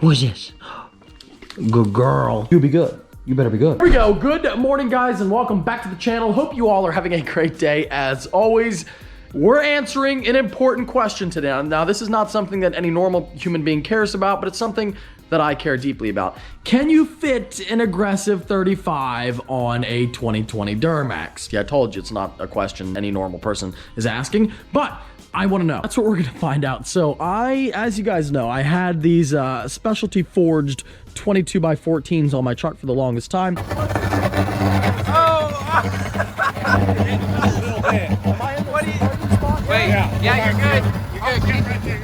What's this? Good girl. You be good. You better be good. Here we go. Good morning, guys, and welcome back to the channel. Hope you all are having a great day. As always, we're answering an important question today. Now, this is not something that any normal human being cares about, but it's something that I care deeply about. Can you fit an aggressive 35 on a 2020 Duramax? Yeah, I told you it's not a question any normal person is asking, but I want to know. That's what we're going to find out. So as you guys know, I had these specialty forged 22x14s on my truck for the longest time. Wait, yeah, you're good.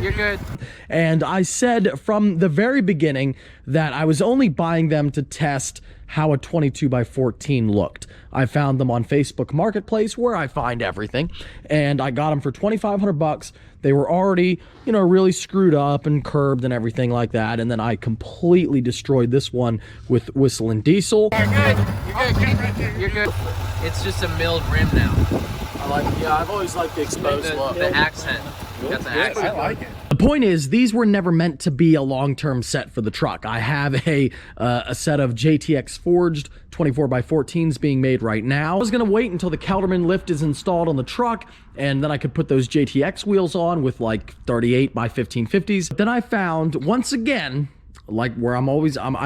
You're good. And I said from the very beginning that I was only buying them to test how a 22x14 looked. I found them on Facebook Marketplace, where I find everything, and I got them for 2,500 bucks. They were already, you know, really screwed up and curbed and everything like that. And then I completely destroyed this one with Whistle and Diesel. You're good. You're good. You're good. It's just a milled rim now. I've always liked the exposed look. The accent. Got the accent. I like it. The point is, these were never meant to be a long-term set for the truck. I have a set of JTX forged 24x14s being made right now. I was gonna wait until the Kelderman lift is installed on the truck, and then I could put those JTX wheels on with like 38x1550s. But then I found, once again, like where I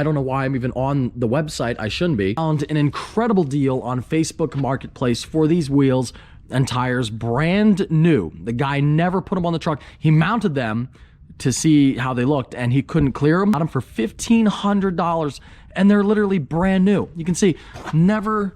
don't know why I'm even on the website, I shouldn't be, found an incredible deal on Facebook Marketplace for these wheels and tires, brand new. The guy never put them on the truck. He mounted them to see how they looked, and he couldn't clear them. Got them for $1,500, and they're literally brand new. You can see, not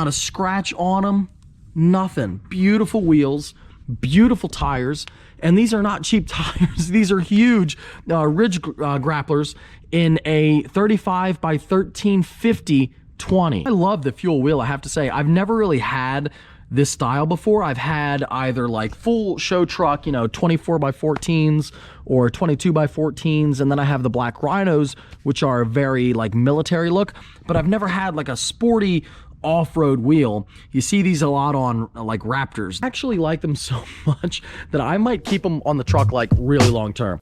a scratch on them, nothing. Beautiful wheels, beautiful tires, and these are not cheap tires. These are huge ridge grapplers in a 35x1350 20. I love the fuel wheel, I have to say. I've never really had this style before. I've had either like full show truck, you know, 24x14s or 22x14s, and then I have the black rhinos, which are a very like military look, but I've never had like a sporty off-road wheel. You see these a lot on like Raptors. I actually like them so much that I might keep them on the truck like really long term.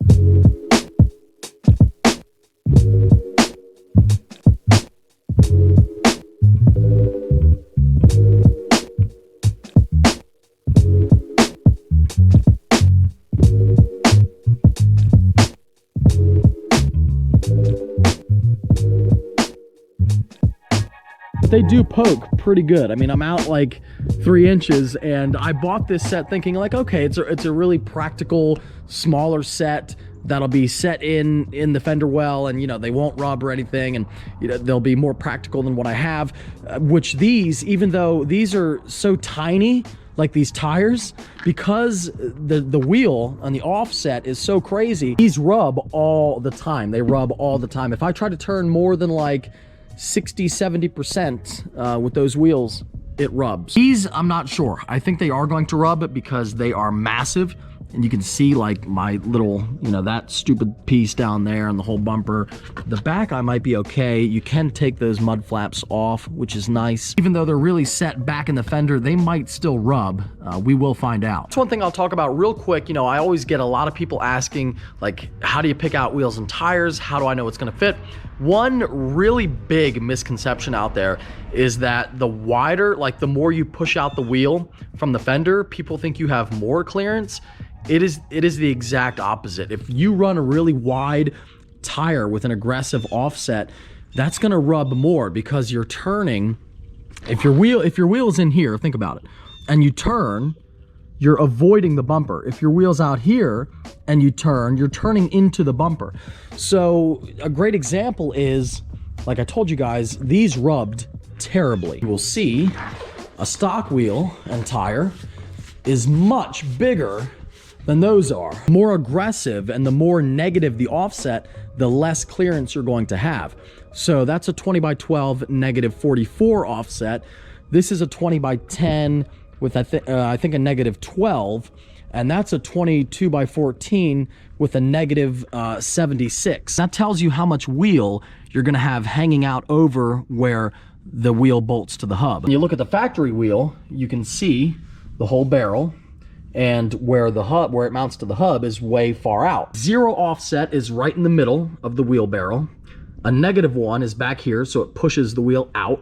They do poke pretty good. I mean, I'm out like 3 inches, and I bought this set thinking like, okay, it's a really practical, smaller set that'll be set in the fender well, and you know, they won't rub or anything, and you know, they'll be more practical than what I have, which these, even though these are so tiny, like these tires, because the wheel on the offset is so crazy, these rub all the time. They rub all the time. If I try to turn more than like 60-70% with those wheels, it rubs. These, I'm not sure. I think they are going to rub because they are massive, and you can see like my little, you know, that stupid piece down there and the whole bumper. The back I might be okay. You can take those mud flaps off, which is nice. Even though they're really set back in the fender, they might still rub. We will find out. That's one thing I'll talk about real quick. You know, I always get a lot of people asking, like, how do you pick out wheels and tires? How do I know it's gonna fit? One really big misconception out there is that the wider, like the more you push out the wheel from the fender, people think you have more clearance. It is the exact opposite. If you run a really wide tire with an aggressive offset, that's gonna rub more because you're turning. If your wheel's in here, think about it, and you turn, you're avoiding the bumper. If your wheel's out here and you turn, you're turning into the bumper. So a great example is, like I told you guys, these rubbed terribly. You will see a stock wheel and tire is much bigger than those are. More aggressive, and the more negative the offset, the less clearance you're going to have. So that's a 20x12 -44 offset. This is a 20x10 with I think a -12, and that's a 22x14 with a -76. That tells you how much wheel you're gonna have hanging out over where the wheel bolts to the hub. When you look at the factory wheel, you can see the whole barrel. and where it mounts to the hub is way far out. Zero offset is right in the middle of the wheelbarrow. A negative one is back here, so it pushes the wheel out.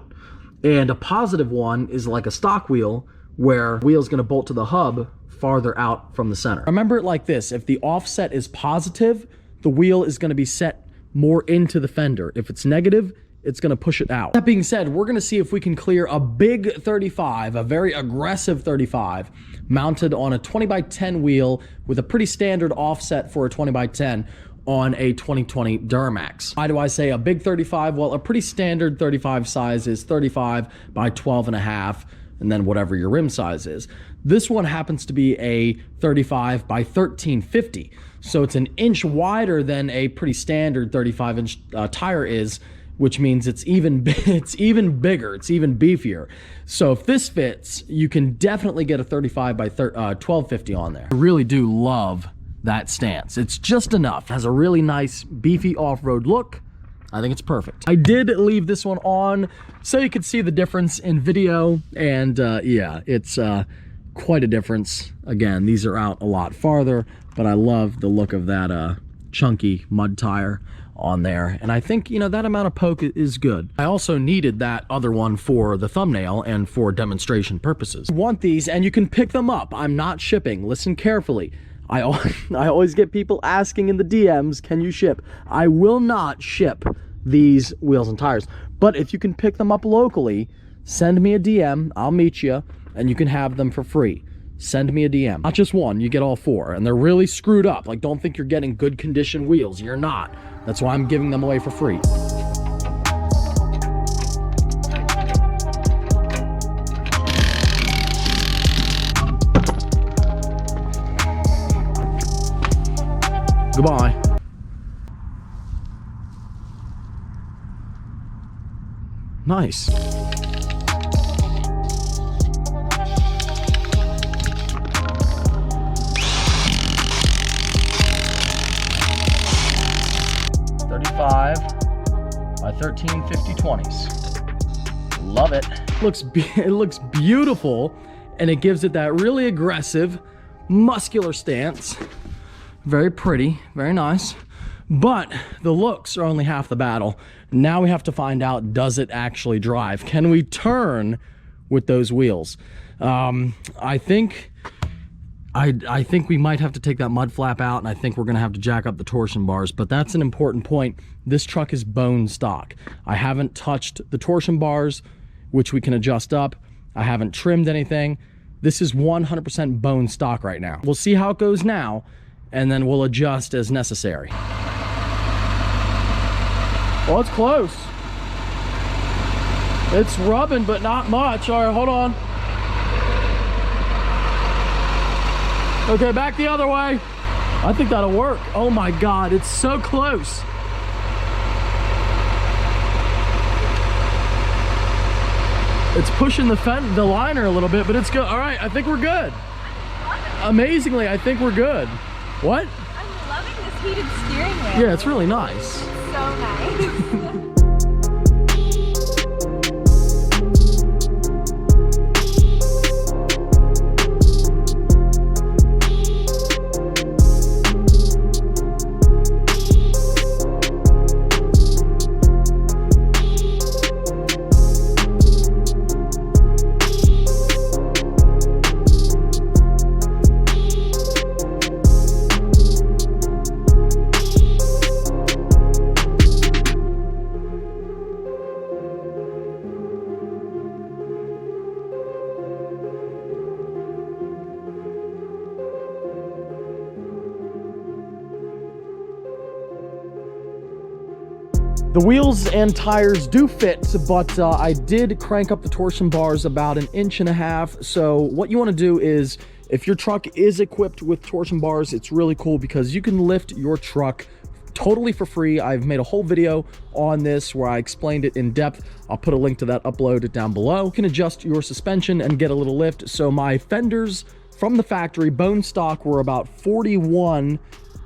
And a positive one is like a stock wheel, where the wheel is going to bolt to the hub farther out from the center. Remember it like this: if the offset is positive, the wheel is going to be set more into the fender. If it's negative, it's going to push it out. That being said, we're going to see if we can clear a big 35, a very aggressive 35, mounted on a 20x10 wheel with a pretty standard offset for a 20x10 on a 2020 Duramax. Why do I say a big 35? Well, a pretty standard 35 size is 35 by 12.5, and then whatever your rim size is. This one happens to be a 35 by 1350. So it's an inch wider than a pretty standard 35-inch tire is, which means it's even bigger, it's even beefier. So if this fits, you can definitely get a 35 by 1250 on there. I really do love that stance. It's just enough. It has a really nice beefy off-road look. I think it's perfect. I did leave this one on so you could see the difference in video, and yeah, it's quite a difference. Again, these are out a lot farther, but I love the look of that chunky mud tire on there, and I think, you know, that amount of poke is good. I also needed that other one for the thumbnail and for demonstration purposes. You want these, and you can pick them up. I'm not shipping. Listen carefully. I always get people asking in the DMs, can you ship? I will not ship these wheels and tires, but if you can pick them up locally, send me a DM, I'll meet you, and you can have them for free. Send me a DM. Not just one, you get all four, and they're really screwed up. Like, don't think you're getting good condition wheels. You're not. That's why I'm giving them away for free. Goodbye. Nice. By 1350 20s. Love it. It looks beautiful, and it gives it that really aggressive, muscular stance. Very pretty, very nice. But the looks are only half the battle. Now we have to find out, does it actually drive? Can we turn with those wheels? I think we might have to take that mud flap out, and I think we're gonna have to jack up the torsion bars, but that's an important point. This truck is bone stock. I haven't touched the torsion bars, which we can adjust up. I haven't trimmed anything. This is 100% bone stock right now. We'll see how it goes now, and then we'll adjust as necessary. Well, it's close. It's rubbing, but not much. All right, hold on. Okay, back the other way. I think that'll work. Oh my God, it's so close. It's pushing the liner a little bit, but it's good. All right, I think we're good. Amazingly, I think we're good. What? I'm loving this heated steering wheel. Yeah, it's really nice. So nice. The wheels and tires do fit, but I did crank up the torsion bars about 1.5 inches. So what you want to do is, if your truck is equipped with torsion bars, it's really cool because you can lift your truck totally for free. I've made a whole video on this where I explained it in depth. I'll put a link to that uploaded down below. You can adjust your suspension and get a little lift. So my fenders from the factory, bone stock, were about 41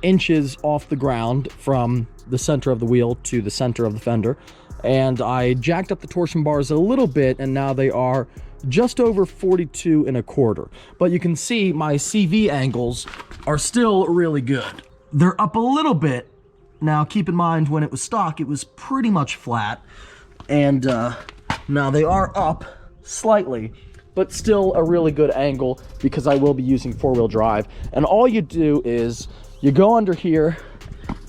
inches off the ground from the center of the wheel to the center of the fender, and I jacked up the torsion bars a little bit, and now they are just over 42 1/4. But you can see my CV angles are still really good. They're up a little bit. Now keep in mind, when it was stock, it was pretty much flat. And now they are up slightly, but still a really good angle because I will be using 4-wheel drive. And all you do is you go under here.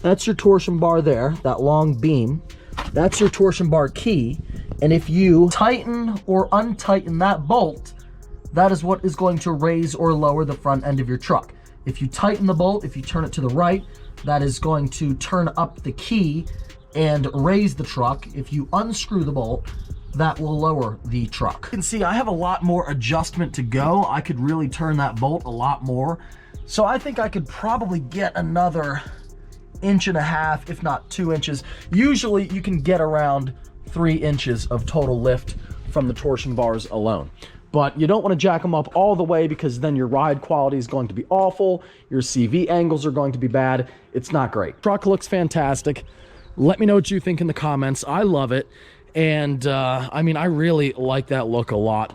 That's your torsion bar there, that long beam. That's your torsion bar key. And if you tighten or untighten that bolt, that is what is going to raise or lower the front end of your truck. If you tighten the bolt, if you turn it to the right, that is going to turn up the key and raise the truck. If you unscrew the bolt, that will lower the truck. You can see I have a lot more adjustment to go. I could really turn that bolt a lot more. So I think I could probably get another 1.5 inches, if not 2 inches. Usually you can get around 3 inches of total lift from the torsion bars alone. But you don't want to jack them up all the way because then your ride quality is going to be awful. Your CV angles are going to be bad. It's not great. Truck looks fantastic. Let me know what you think in the comments. I love it. And I mean, I really like that look a lot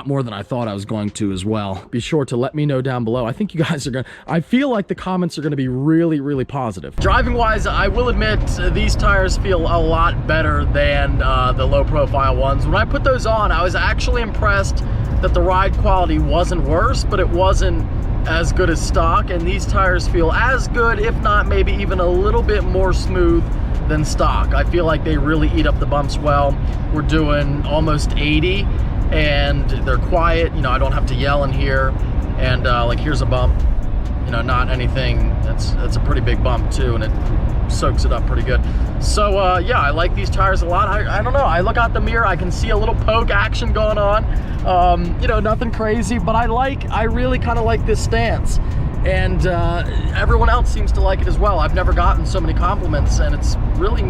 more than I thought I was going to as well. Be sure to let me know down below. I think you guys are I feel like the comments are gonna be really, really positive. Driving wise, I will admit these tires feel a lot better than the low profile ones. When I put those on, I was actually impressed that the ride quality wasn't worse, but it wasn't as good as stock. And these tires feel as good, if not maybe even a little bit more smooth than stock. I feel like they really eat up the bumps well. We're doing almost 80 and they're quiet. You know, I don't have to yell in here. And like here's a bump, you know, not anything. That's a pretty big bump too, and it soaks it up pretty good. So yeah, I like these tires a lot. I don't know, I look out the mirror, I can see a little poke action going on. You know, nothing crazy, but I really kind of like this stance. And everyone else seems to like it as well. I've never gotten so many compliments, and it's really,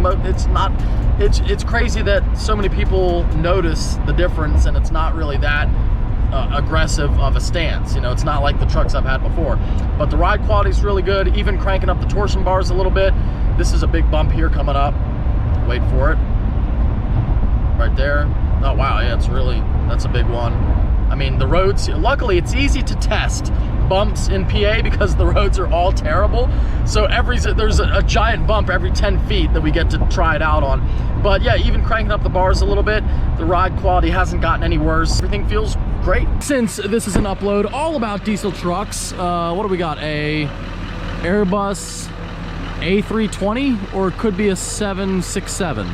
it's crazy that so many people notice the difference, and it's not really that aggressive of a stance. You know, it's not like the trucks I've had before. But the ride quality is really good, even cranking up the torsion bars a little bit. This is a big bump here coming up. Wait for it. Right there. Oh wow, yeah, that's a big one. I mean, the roads, luckily it's easy to test bumps in PA because the roads are all terrible. So there's a giant bump every 10 feet that we get to try it out on. But yeah, even cranking up the bars a little bit, the ride quality hasn't gotten any worse. Everything feels great. Since this is an upload all about diesel trucks, what do we got? A Airbus A320, or it could be a 767.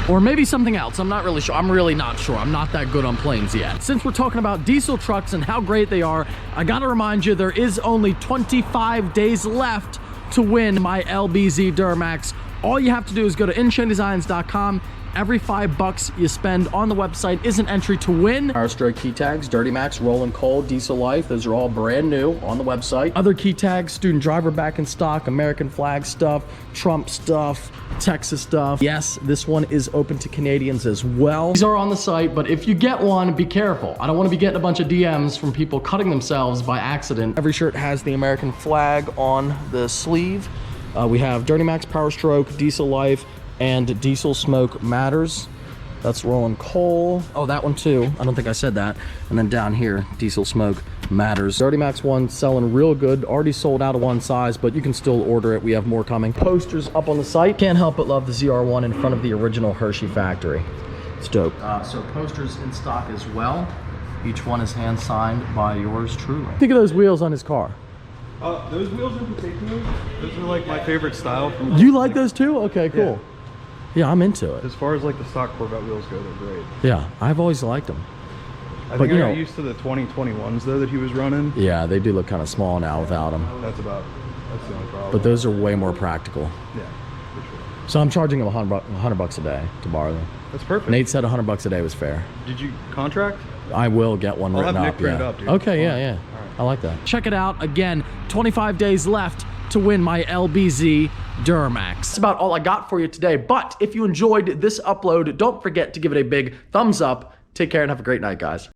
Or maybe something else. I'm not really sure. I'm really not sure. I'm not that good on planes yet. Since we're talking about diesel trucks and how great they are, I gotta remind you, there is only 25 days left to win my LBZ Duramax. All you have to do is go to InShaneDesigns.com. Every $5 you spend on the website is an entry to win. Power stroke key tags, Duramax, Rolling Cold, Diesel Life, those are all brand new on the website. Other key tags, Student Driver back in stock, American flag stuff, Trump stuff, Texas stuff. Yes, this one is open to Canadians as well. These are on the site, but if you get one, be careful. I don't want to be getting a bunch of DMs from people cutting themselves by accident. Every shirt has the American flag on the sleeve. We have Duramax, Power Stroke, Diesel Life, and Diesel Smoke Matters. That's Rolling Coal. Oh, that one too. I don't think I said that. And then down here, Diesel Smoke Matters. Duramax one selling real good. Already sold out of one size, but you can still order it. We have more coming. Posters up on the site. Can't help but love the ZR1 in front of the original Hershey factory. It's dope. So posters in stock as well. Each one is hand signed by yours truly. Think of those wheels on his car. Those wheels in particular, those are like my favorite style. You like those too? Okay, cool. Yeah, I'm into it. As far as like the stock Corvette wheels go, they're great. Yeah, I've always liked them. I think I got used to the 2021s though that he was running. Yeah, they do look kind of small now without them. That's the only problem. But those are way more practical. Yeah, for sure. So I'm charging him $100 a day to borrow them. That's perfect. Nate said $100 a day was fair. Did you contract? I will get one written up. I'll have Nick print it up, dude. Okay, yeah. Right. I like that. Check it out. Again, 25 days left to win my LBZ Duramax. That's about all I got for you today, but if you enjoyed this upload, don't forget to give it a big thumbs up. Take care and have a great night, guys.